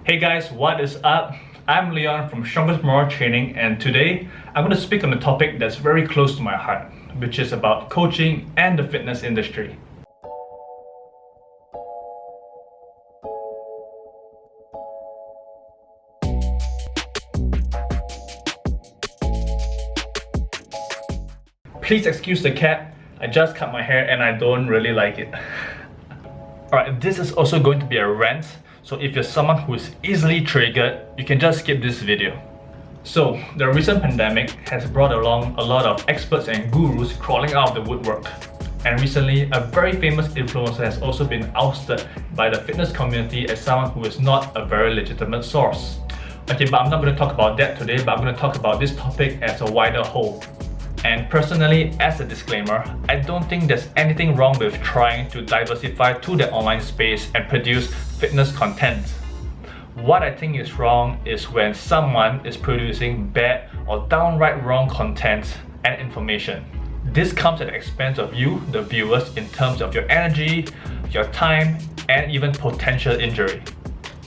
Hey guys, what is up? I'm Leon from Strongest Moral Training, and today I'm going to speak on a topic that's very close to my heart, which is about coaching and the fitness industry. Please excuse the cat, I just cut my hair and I don't really like it. Alright, this is also going to be a rant. So if you're someone who is easily triggered, you can just skip this video. So the recent pandemic has brought along a lot of experts and gurus crawling out of the woodwork. And recently, a very famous influencer has also been ousted by the fitness community as someone who is not a very legitimate source. Okay, but I'm not going to talk about that today, but I'm going to talk about this topic as a wider whole. And personally, as a disclaimer, I don't think there's anything wrong with trying to diversify to the online space and produce fitness content. What I think is wrong is when someone is producing bad or downright wrong content and information. This comes at the expense of you, the viewers, in terms of your energy, your time, and even potential injury.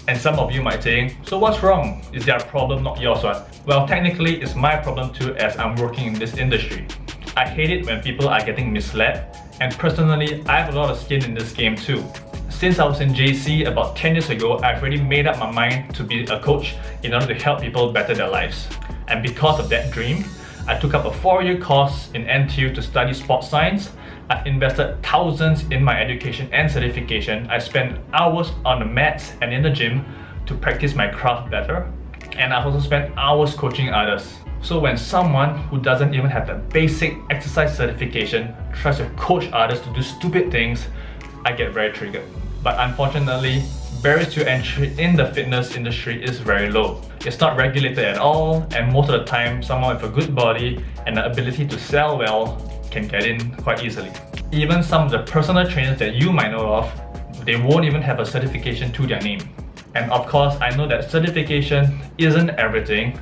And some of you might say, so what's wrong? Is there a problem, not yours, what? Well, technically it's my problem too, as I'm working in this industry. I hate it when people are getting misled, and personally, I have a lot of skin in this game too. Since I was in JC about 10 years ago, I've already made up my mind to be a coach in order to help people better their lives. And because of that dream, I took up a 4-year course in NTU to study sports science. I've invested thousands in my education and certification. I spent hours on the mats and in the gym to practice my craft better. And I've also spent hours coaching others. So when someone who doesn't even have the basic exercise certification tries to coach others to do stupid things, I get very triggered. But unfortunately, barriers to entry in the fitness industry is very low. It's not regulated at all, and most of the time, someone with a good body and the ability to sell well can get in quite easily. Even some of the personal trainers that you might know of, they won't even have a certification to their name. And of course, I know that certification isn't everything,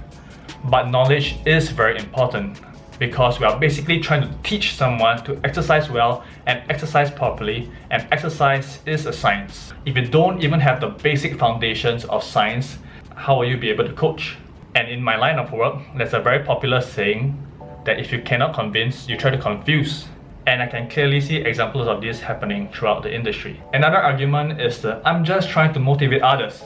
but knowledge is very important, because we are basically trying to teach someone to exercise well and exercise properly, and exercise is a science. If you don't even have the basic foundations of science, how will you be able to coach? And in my line of work, there's a very popular saying that if you cannot convince, you try to confuse. And I can clearly see examples of this happening throughout the industry. Another argument is that I'm just trying to motivate others,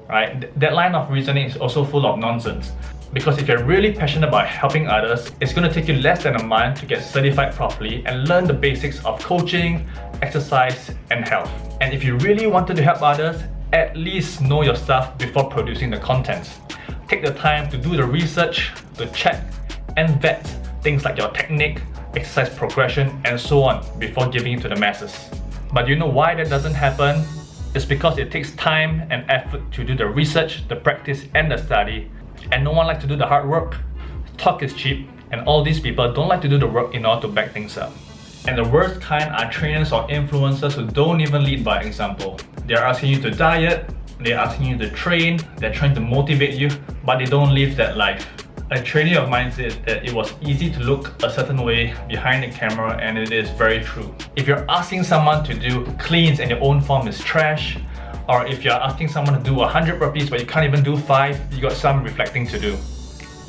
right? That line of reasoning is also full of nonsense. Because if you're really passionate about helping others, it's going to take you less than a month to get certified properly and learn the basics of coaching, exercise, and health. And if you really wanted to help others, at least know your stuff before producing the content. Take the time to do the research, to check and vet things like your technique, exercise progression, and so on before giving it to the masses. But you know why that doesn't happen? It's because it takes time and effort to do the research, the practice, and the study, and no one likes to do the hard work. Talk is cheap, and all these people don't like to do the work in order to back things up. And the worst kind are trainers or influencers who don't even lead by example. They're asking you to diet, they're asking you to train, they're trying to motivate you, but they don't live that life. A trainee of mine said that it was easy to look a certain way behind the camera, and it is very true. If you're asking someone to do cleans and your own form is trash, or if you're asking someone to do 100 burpees but you can't even do 5, you got some reflecting to do.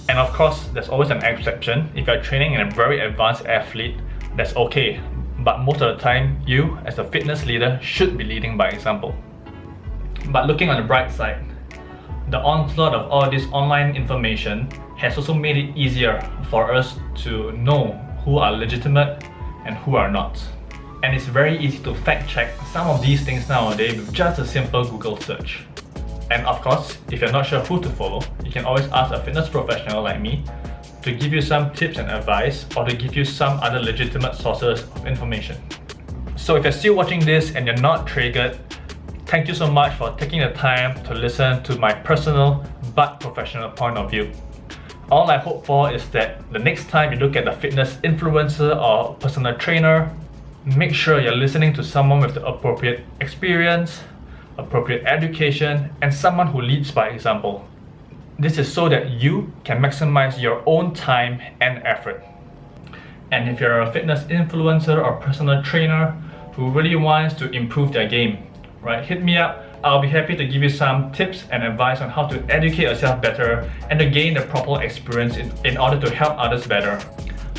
And of course, there's always an exception. If you're training in a very advanced athlete, that's okay. But most of the time, you as a fitness leader should be leading by example. But looking on the bright side, the onslaught of all this online information has also made it easier for us to know who are legitimate and who are not. And it's very easy to fact check some of these things nowadays with just a simple Google search. And of course, if you're not sure who to follow, you can always ask a fitness professional like me to give you some tips and advice, or to give you some other legitimate sources of information. So if you're still watching this and you're not triggered, thank you so much for taking the time to listen to my personal but professional point of view. All I hope for is that the next time you look at a fitness influencer or personal trainer, make sure you're listening to someone with the appropriate experience, appropriate education, and someone who leads by example. This is so that you can maximize your own time and effort. And if you're a fitness influencer or personal trainer who really wants to improve their game, right, hit me up. I'll be happy to give you some tips and advice on how to educate yourself better and to gain the proper experience in order to help others better.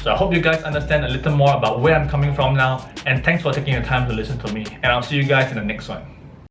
So I hope you guys understand a little more about where I'm coming from now, and thanks for taking the time to listen to me, and I'll see you guys in the next one.